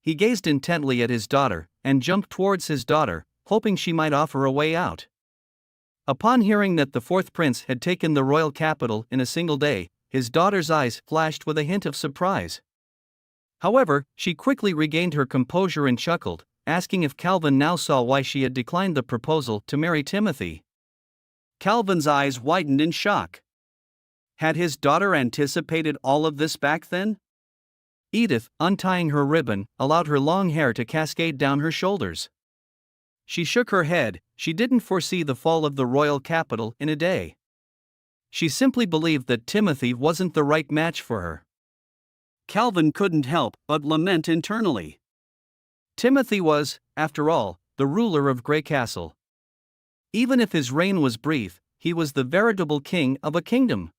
He gazed intently at his daughter, and jumped towards his daughter, hoping she might offer a way out. Upon hearing that the fourth prince had taken the royal capital in a single day, his daughter's eyes flashed with a hint of surprise. However, she quickly regained her composure and chuckled, asking if Calvin now saw why she had declined the proposal to marry Timothy. Calvin's eyes widened in shock. Had his daughter anticipated all of this back then? Edith, untying her ribbon, allowed her long hair to cascade down her shoulders. She shook her head. She didn't foresee the fall of the royal capital in a day. She simply believed that Timothy wasn't the right match for her. Calvin couldn't help but lament internally. Timothy was, after all, the ruler of Grey Castle. Even if his reign was brief, he was the veritable king of a kingdom.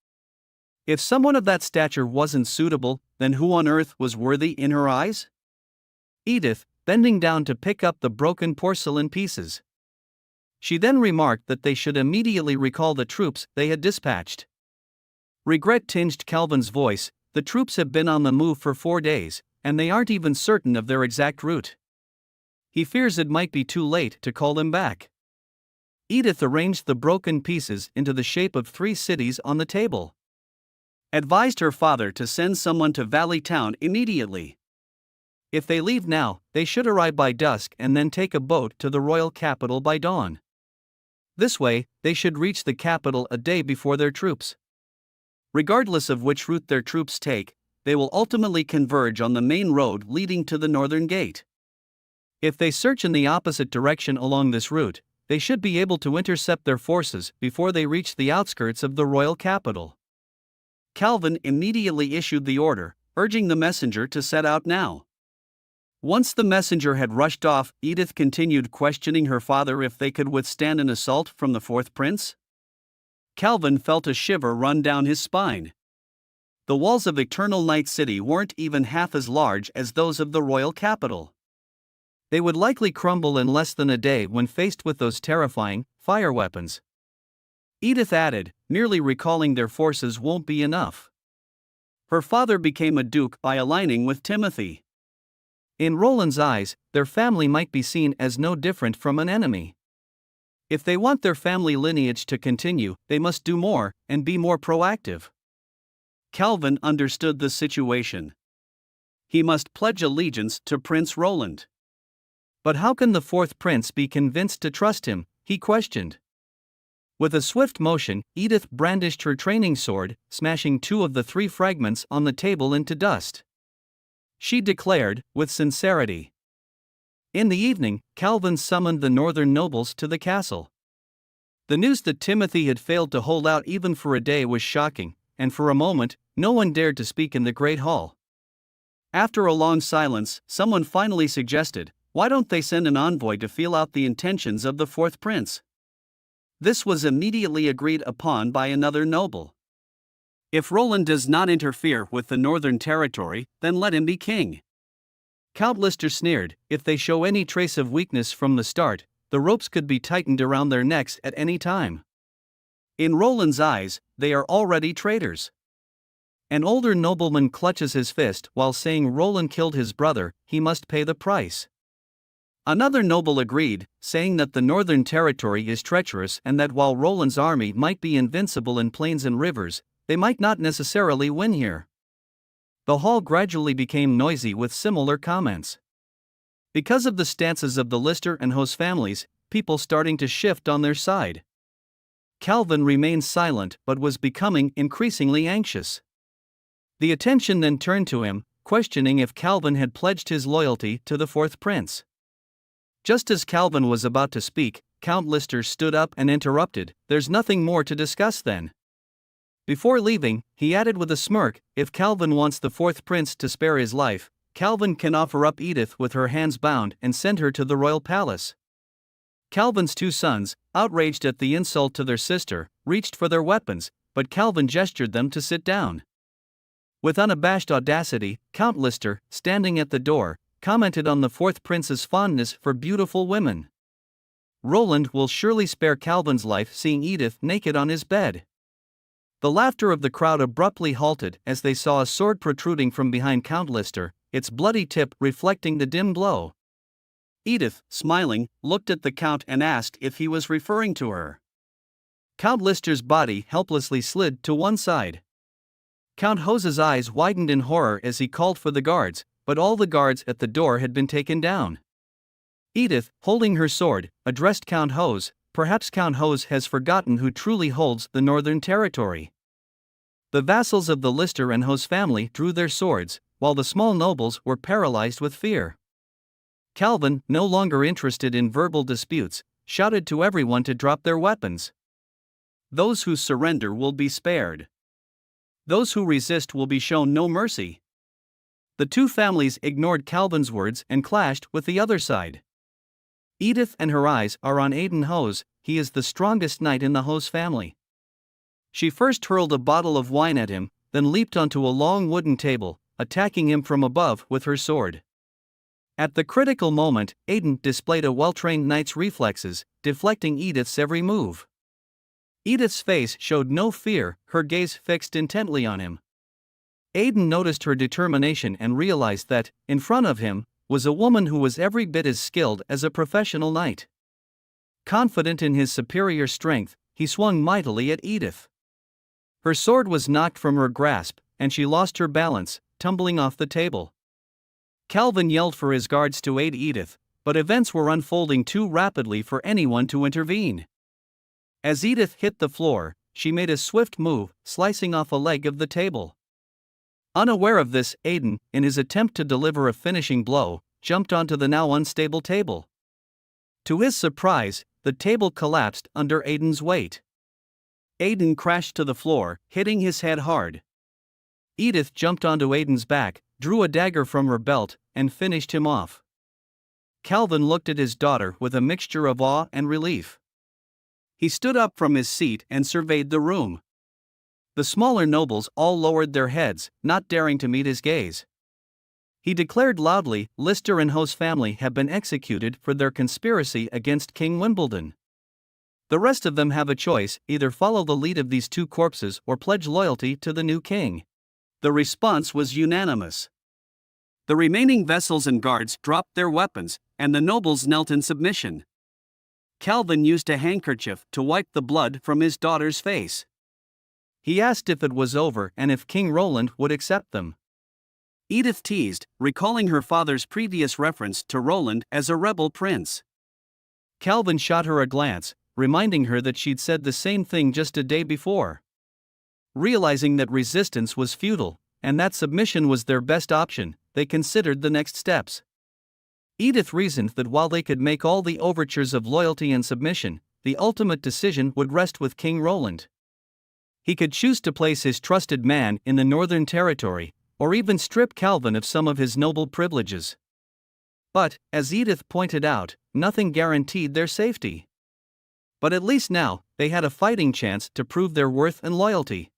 If someone of that stature wasn't suitable, then who on earth was worthy in her eyes? Edith, bending down to pick up the broken porcelain pieces. She then remarked that they should immediately recall the troops they had dispatched. Regret tinged Calvin's voice. The troops have been on the move for 4 days, and they aren't even certain of their exact route. He fears it might be too late to call them back. Edith arranged the broken pieces into the shape of 3 cities on the table. Advised her father to send someone to Valley Town immediately. If they leave now, they should arrive by dusk and then take a boat to the royal capital by dawn. This way, they should reach the capital a day before their troops. Regardless of which route their troops take, they will ultimately converge on the main road leading to the northern gate. If they search in the opposite direction along this route, they should be able to intercept their forces before they reach the outskirts of the royal capital. Calvin immediately issued the order, urging the messenger to set out now. Once the messenger had rushed off, Edith continued questioning her father if they could withstand an assault from the fourth prince. Calvin felt a shiver run down his spine. The walls of Eternal Night City weren't even half as large as those of the royal capital. They would likely crumble in less than a day when faced with those terrifying fire weapons. Edith added, merely recalling their forces won't be enough. Her father became a duke by aligning with Timothy. In Roland's eyes, their family might be seen as no different from an enemy. If they want their family lineage to continue, they must do more and be more proactive. Calvin understood the situation. He must pledge allegiance to Prince Roland. But how can the fourth prince be convinced to trust him? He questioned. With a swift motion, Edith brandished her training sword, smashing 2 of the 3 fragments on the table into dust. She declared, with sincerity. In the evening, Calvin summoned the northern nobles to the castle. The news that Timothy had failed to hold out even for a day was shocking, and for a moment, no one dared to speak in the great hall. After a long silence, someone finally suggested, why don't they send an envoy to feel out the intentions of the fourth prince? This was immediately agreed upon by another noble. If Roland does not interfere with the northern territory, then let him be king. Count Lister sneered, if they show any trace of weakness from the start, the ropes could be tightened around their necks at any time. In Roland's eyes, they are already traitors. An older nobleman clutches his fist while saying Roland killed his brother, he must pay the price. Another noble agreed, saying that the northern territory is treacherous and that while Roland's army might be invincible in plains and rivers, they might not necessarily win here. The hall gradually became noisy with similar comments. Because of the stances of the Lister and Hose families, people starting to shift on their side. Calvin remained silent but was becoming increasingly anxious. The attention then turned to him, questioning if Calvin had pledged his loyalty to the fourth prince. Just as Calvin was about to speak, Count Lister stood up and interrupted, there's nothing more to discuss then. Before leaving, he added with a smirk, if Calvin wants the fourth prince to spare his life, Calvin can offer up Edith with her hands bound and send her to the royal palace. Calvin's 2 sons, outraged at the insult to their sister, reached for their weapons, but Calvin gestured them to sit down. With unabashed audacity, Count Lister, standing at the door, commented on the fourth prince's fondness for beautiful women. Roland will surely spare Calvin's life seeing Edith naked on his bed. The laughter of the crowd abruptly halted as they saw a sword protruding from behind Count Lister, its bloody tip reflecting the dim glow. Edith, smiling, looked at the Count and asked if he was referring to her. Count Lister's body helplessly slid to one side. Count Hose's eyes widened in horror as he called for the guards, but all the guards at the door had been taken down. Edith, holding her sword, addressed Count Hose, perhaps Count Hose has forgotten who truly holds the northern territory. The vassals of the Lister and Hose family drew their swords, while the small nobles were paralyzed with fear. Calvin, no longer interested in verbal disputes, shouted to everyone to drop their weapons. Those who surrender will be spared. Those who resist will be shown no mercy. The two families ignored Calvin's words and clashed with the other side. Edith and her eyes are on Aiden Hose. He is the strongest knight in the Hose family. She first hurled a bottle of wine at him, then leaped onto a long wooden table, attacking him from above with her sword. At the critical moment, Aiden displayed a well-trained knight's reflexes, deflecting Edith's every move. Edith's face showed no fear, her gaze fixed intently on him. Aiden noticed her determination and realized that, in front of him, was a woman who was every bit as skilled as a professional knight. Confident in his superior strength, he swung mightily at Edith. Her sword was knocked from her grasp, and she lost her balance, tumbling off the table. Calvin yelled for his guards to aid Edith, but events were unfolding too rapidly for anyone to intervene. As Edith hit the floor, she made a swift move, slicing off a leg of the table. Unaware of this, Aiden, in his attempt to deliver a finishing blow, jumped onto the now unstable table. To his surprise, the table collapsed under Aiden's weight. Aiden crashed to the floor, hitting his head hard. Edith jumped onto Aiden's back, drew a dagger from her belt, and finished him off. Calvin looked at his daughter with a mixture of awe and relief. He stood up from his seat and surveyed the room. The smaller nobles all lowered their heads, not daring to meet his gaze. He declared loudly, "Lister and Hose family have been executed for their conspiracy against King Wimbledon. The rest of them have a choice, either follow the lead of these two corpses or pledge loyalty to the new king." The response was unanimous. The remaining vessels and guards dropped their weapons, and the nobles knelt in submission. Calvin used a handkerchief to wipe the blood from his daughter's face. He asked if it was over and if King Roland would accept them. Edith teased, recalling her father's previous reference to Roland as a rebel prince. Calvin shot her a glance, reminding her that she'd said the same thing just a day before. Realizing that resistance was futile, and that submission was their best option, they considered the next steps. Edith reasoned that while they could make all the overtures of loyalty and submission, the ultimate decision would rest with King Roland. He could choose to place his trusted man in the Northern Territory, or even strip Calvin of some of his noble privileges. But, as Edith pointed out, nothing guaranteed their safety. But at least now, they had a fighting chance to prove their worth and loyalty.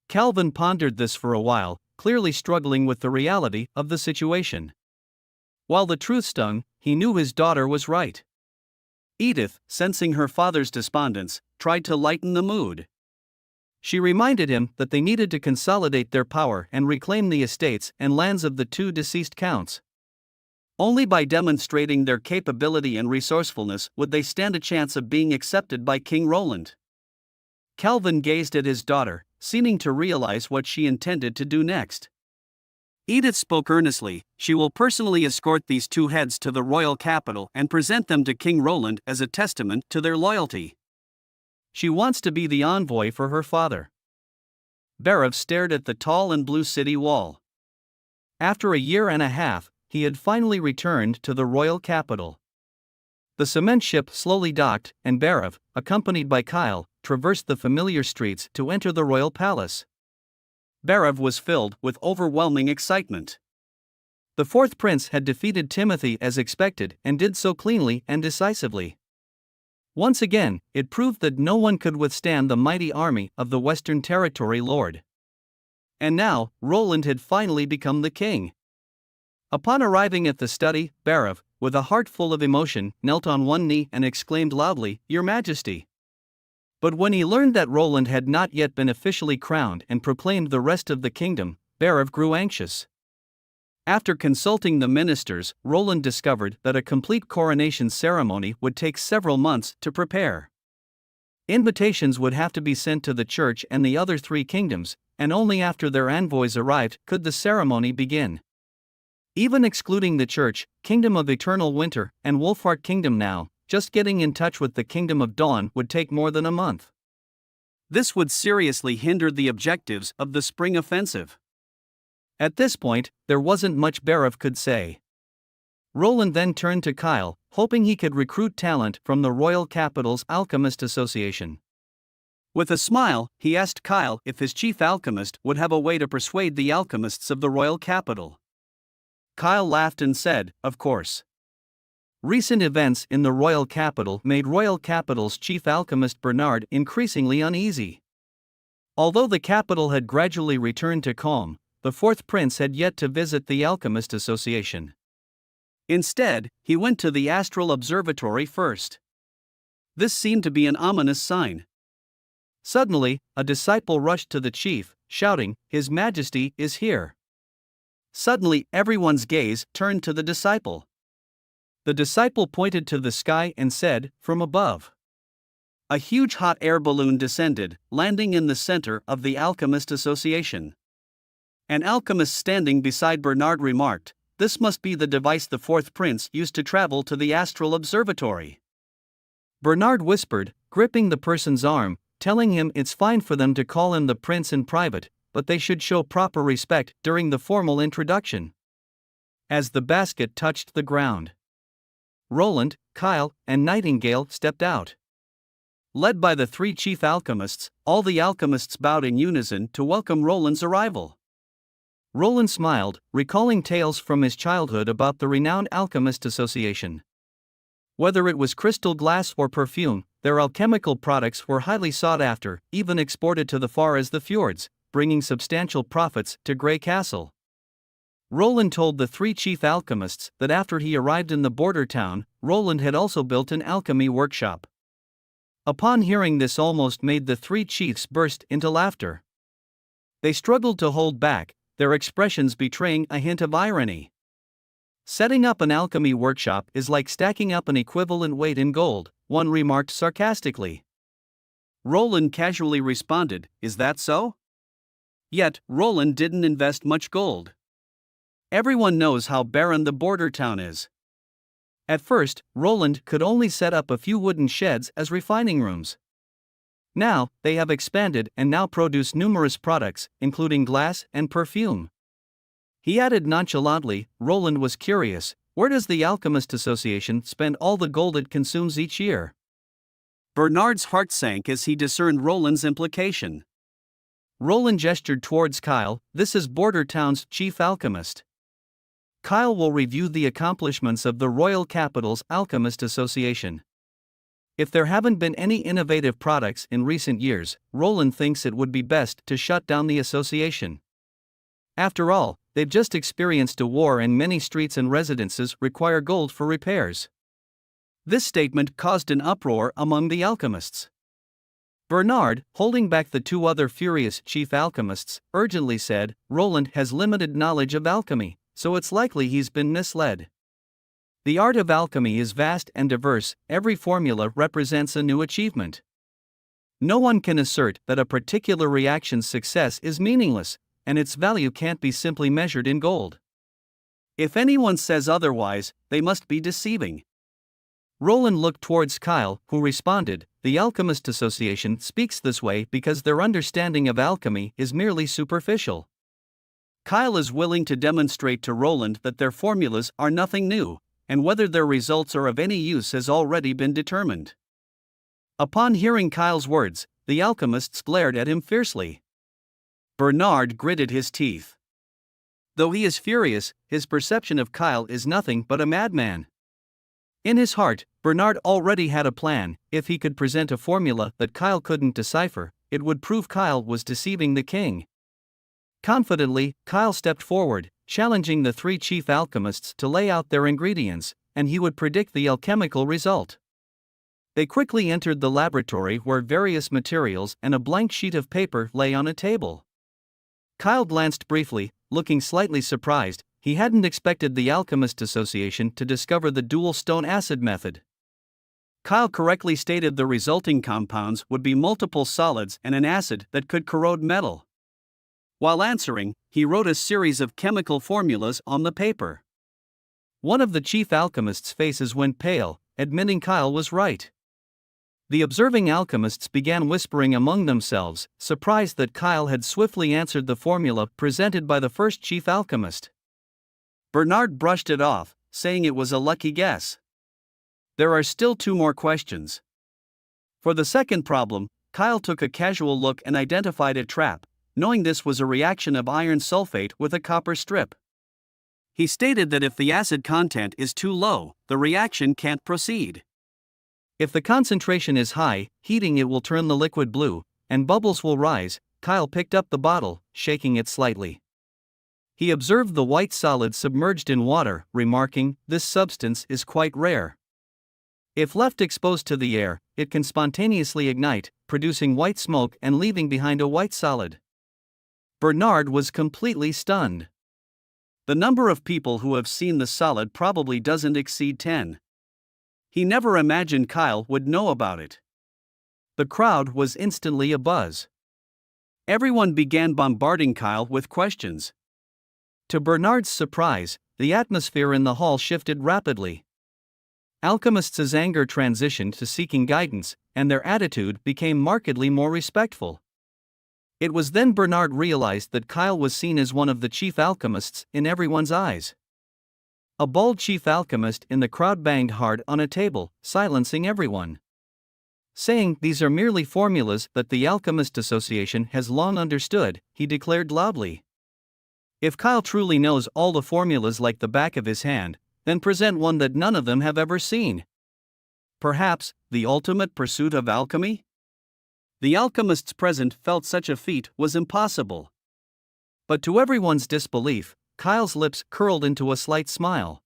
Calvin pondered this for a while, clearly struggling with the reality of the situation. While the truth stung, he knew his daughter was right. Edith, sensing her father's despondence, tried to lighten the mood. She reminded him that they needed to consolidate their power and reclaim the estates and lands of the two deceased counts. Only by demonstrating their capability and resourcefulness would they stand a chance of being accepted by King Roland. Calvin gazed at his daughter, seeming to realize what she intended to do next. Edith spoke earnestly. "She will personally escort these two heads to the royal capital and present them to King Roland as a testament to their loyalty. She wants to be the envoy for her father." Barav stared at the tall and blue city wall. After a year and a half, he had finally returned to the royal capital. The cement ship slowly docked, and Barav, accompanied by Kyle, traversed the familiar streets to enter the royal palace. Barav was filled with overwhelming excitement. The fourth prince had defeated Timothy as expected and did so cleanly and decisively. Once again, it proved that no one could withstand the mighty army of the Western Territory Lord. And now, Roland had finally become the king. Upon arriving at the study, Barav, with a heart full of emotion, knelt on one knee and exclaimed loudly, "Your Majesty." But when he learned that Roland had not yet been officially crowned and proclaimed the rest of the kingdom, Barav grew anxious. After consulting the ministers, Roland discovered that a complete coronation ceremony would take several months to prepare. Invitations would have to be sent to the church and the other three kingdoms, and only after their envoys arrived could the ceremony begin. Even excluding the church, Kingdom of Eternal Winter, and Wolfheart Kingdom now, just getting in touch with the Kingdom of Dawn would take more than a month. This would seriously hinder the objectives of the spring offensive. At this point, there wasn't much Barav could say. Roland then turned to Kyle, hoping he could recruit talent from the royal capital's Alchemist Association. With a smile, he asked Kyle if his chief alchemist would have a way to persuade the alchemists of the royal capital. Kyle laughed and said, "Of course." Recent events in the royal capital made royal capital's chief alchemist Bernard increasingly uneasy. Although the capital had gradually returned to calm, the fourth prince had yet to visit the Alchemist Association. Instead, he went to the astral observatory first. This seemed to be an ominous sign. Suddenly, a disciple rushed to the chief, shouting, "His Majesty is here." Suddenly, everyone's gaze turned to the disciple. The disciple pointed to the sky and said, "From above." A huge hot air balloon descended, landing in the center of the Alchemist Association. An alchemist standing beside Bernard remarked, "This must be the device the fourth prince used to travel to the astral observatory." Bernard whispered, gripping the person's arm, telling him it's fine for them to call him the prince in private, but they should show proper respect during the formal introduction. As the basket touched the ground, Roland, Kyle, and Nightingale stepped out. Led by the three chief alchemists, all the alchemists bowed in unison to welcome Roland's arrival. Roland smiled, recalling tales from his childhood about the renowned Alchemist Association. Whether it was crystal glass or perfume, their alchemical products were highly sought after, even exported to the far as the fjords, bringing substantial profits to Grey Castle. Roland told the three chief alchemists that after he arrived in the border town, Roland had also built an alchemy workshop. Upon hearing this, almost made the three chiefs burst into laughter. They struggled to hold back, their expressions betraying a hint of irony. "Setting up an alchemy workshop is like stacking up an equivalent weight in gold," one remarked sarcastically. Roland casually responded, "Is that so?" Yet, Roland didn't invest much gold. Everyone knows how barren the border town is. At first, Roland could only set up a few wooden sheds as refining rooms. Now, they have expanded and now produce numerous products, including glass and perfume. He added nonchalantly. Roland was curious, where does the Alchemist Association spend all the gold it consumes each year? Bernard's heart sank as he discerned Roland's implication. Roland gestured towards Kyle, "This is Border Town's chief alchemist. Kyle will review the accomplishments of the Royal Capital's Alchemist Association. If there haven't been any innovative products in recent years, Roland thinks it would be best to shut down the association. After all, they've just experienced a war and many streets and residences require gold for repairs." This statement caused an uproar among the alchemists. Bernard, holding back the two other furious chief alchemists, urgently said, "Roland has limited knowledge of alchemy, so it's likely he's been misled. The art of alchemy is vast and diverse, every formula represents a new achievement. No one can assert that a particular reaction's success is meaningless, and its value can't be simply measured in gold. If anyone says otherwise, they must be deceiving." Roland looked towards Kyle, who responded, "The Alchemist Association speaks this way because their understanding of alchemy is merely superficial. Kyle is willing to demonstrate to Roland that their formulas are nothing new, and whether their results are of any use has already been determined." Upon hearing Kyle's words, the alchemists glared at him fiercely. Bernard gritted his teeth. Though he is furious, his perception of Kyle is nothing but a madman. In his heart, Bernard already had a plan. If he could present a formula that Kyle couldn't decipher, it would prove Kyle was deceiving the king. Confidently, Kyle stepped forward, challenging the three chief alchemists to lay out their ingredients, and he would predict the alchemical result. They quickly entered the laboratory where various materials and a blank sheet of paper lay on a table. Kyle glanced briefly, looking slightly surprised. He hadn't expected the Alchemist Association to discover the dual stone acid method. Kyle correctly stated the resulting compounds would be multiple solids and an acid that could corrode metal. While answering, he wrote a series of chemical formulas on the paper. One of the chief alchemists' faces went pale, admitting Kyle was right. The observing alchemists began whispering among themselves, surprised that Kyle had swiftly answered the formula presented by the first chief alchemist. Bernard brushed it off, saying it was a lucky guess. There are still two more questions. For the second problem, Kyle took a casual look and identified a trap, knowing this was a reaction of iron sulfate with a copper strip. He stated that if the acid content is too low, the reaction can't proceed. If the concentration is high, heating it will turn the liquid blue, and bubbles will rise. Kyle picked up the bottle, shaking it slightly. He observed the white solid submerged in water, remarking, "This substance is quite rare. If left exposed to the air, it can spontaneously ignite, producing white smoke and leaving behind a white solid." Bernard was completely stunned. The number of people who have seen the solid probably doesn't exceed 10. He never imagined Kyle would know about it. The crowd was instantly abuzz. Everyone began bombarding Kyle with questions. To Bernard's surprise, the atmosphere in the hall shifted rapidly. Alchemists' anger transitioned to seeking guidance, and their attitude became markedly more respectful. It was then Bernard realized that Kyle was seen as one of the chief alchemists in everyone's eyes. A bald chief alchemist in the crowd banged hard on a table, silencing everyone. Saying, "These are merely formulas that the Alchemist Association has long understood," he declared loudly. If Kyle truly knows all the formulas like the back of his hand, then present one that none of them have ever seen. Perhaps, the ultimate pursuit of alchemy? The alchemists present felt such a feat was impossible. But to everyone's disbelief, Kyle's lips curled into a slight smile.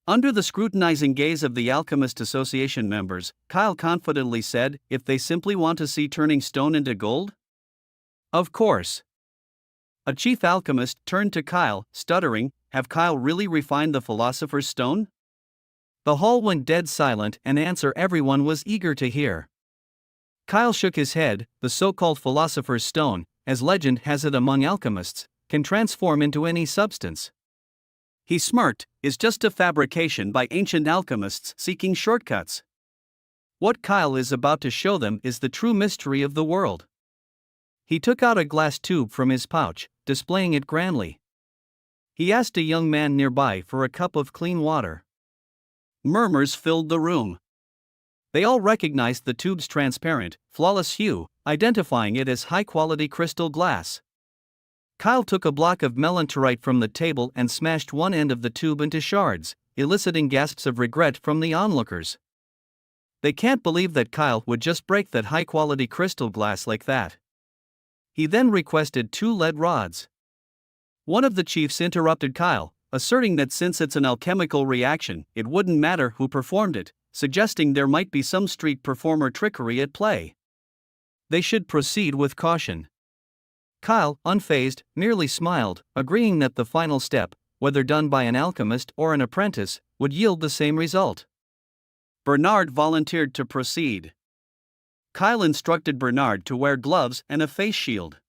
Under the scrutinizing gaze of the Alchemist Association members, Kyle confidently said, "If they simply want to see turning stone into gold?" Of course. A chief alchemist turned to Kyle, stuttering, "Have Kyle really refined the philosopher's stone?" The hall went dead silent, an answer everyone was eager to hear. Kyle shook his head. "The so-called philosopher's stone, as legend has it among alchemists, can transform into any substance." He smirked, "Is just a fabrication by ancient alchemists seeking shortcuts. What Kyle is about to show them is the true mystery of the world." He took out a glass tube from his pouch, displaying it grandly. He asked a young man nearby for a cup of clean water. Murmurs filled the room. They all recognized the tube's transparent, flawless hue, identifying it as high-quality crystal glass. Kyle took a block of melantorite from the table and smashed one end of the tube into shards, eliciting gasps of regret from the onlookers. They can't believe that Kyle would just break that high-quality crystal glass like that. He then requested 2 lead rods. One of the chiefs interrupted Kyle, asserting that since it's an alchemical reaction, it wouldn't matter who performed it, suggesting there might be some street performer trickery at play. They should proceed with caution. Kyle, unfazed, merely smiled, agreeing that the final step, whether done by an alchemist or an apprentice, would yield the same result. Bernard volunteered to proceed. Kyle instructed Bernard to wear gloves and a face shield.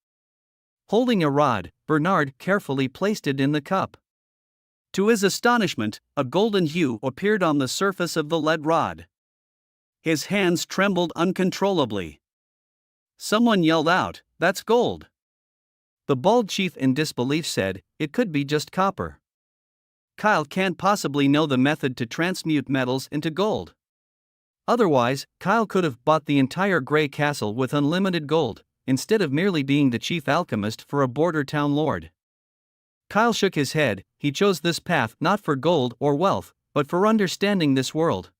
Holding a rod, Bernard carefully placed it in the cup. To his astonishment, a golden hue appeared on the surface of the lead rod. His hands trembled uncontrollably. Someone yelled out, "That's gold!" The bald chief in disbelief said, "It could be just copper. Kyle can't possibly know the method to transmute metals into gold. Otherwise, Kyle could have bought the entire Grey Castle with unlimited gold, instead of merely being the chief alchemist for a border town lord." Kyle shook his head. He chose this path not for gold or wealth, but for understanding this world.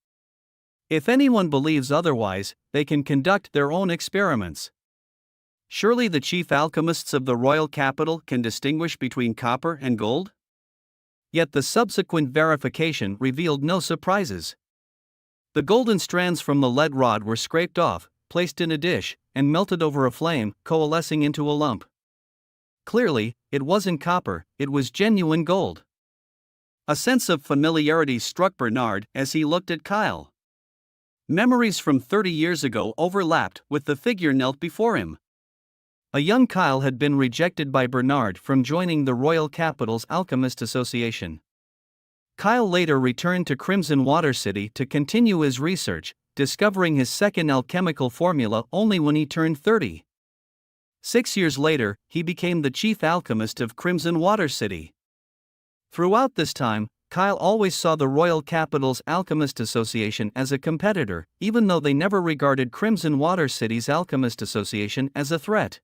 If anyone believes otherwise, they can conduct their own experiments. Surely the chief alchemists of the royal capital can distinguish between copper and gold? Yet the subsequent verification revealed no surprises. The golden strands from the lead rod were scraped off, placed in a dish, and melted over a flame, coalescing into a lump. Clearly, it wasn't copper, it was genuine gold. A sense of familiarity struck Bernard as he looked at Kyle. Memories from 30 years ago overlapped with the figure knelt before him. A young Kyle had been rejected by Bernard from joining the Royal Capital's Alchemist Association. Kyle later returned to Crimson Water City to continue his research, discovering his second alchemical formula only when he turned 30. 6 years later, he became the chief alchemist of Crimson Water City. Throughout this time, Kyle always saw the Royal Capital's Alchemist Association as a competitor, even though they never regarded Crimson Water City's Alchemist Association as a threat.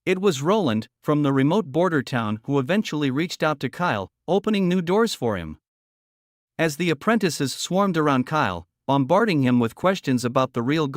It was Roland, from the remote border town, who eventually reached out to Kyle, opening new doors for him. As the apprentices swarmed around Kyle, bombarding him with questions about the real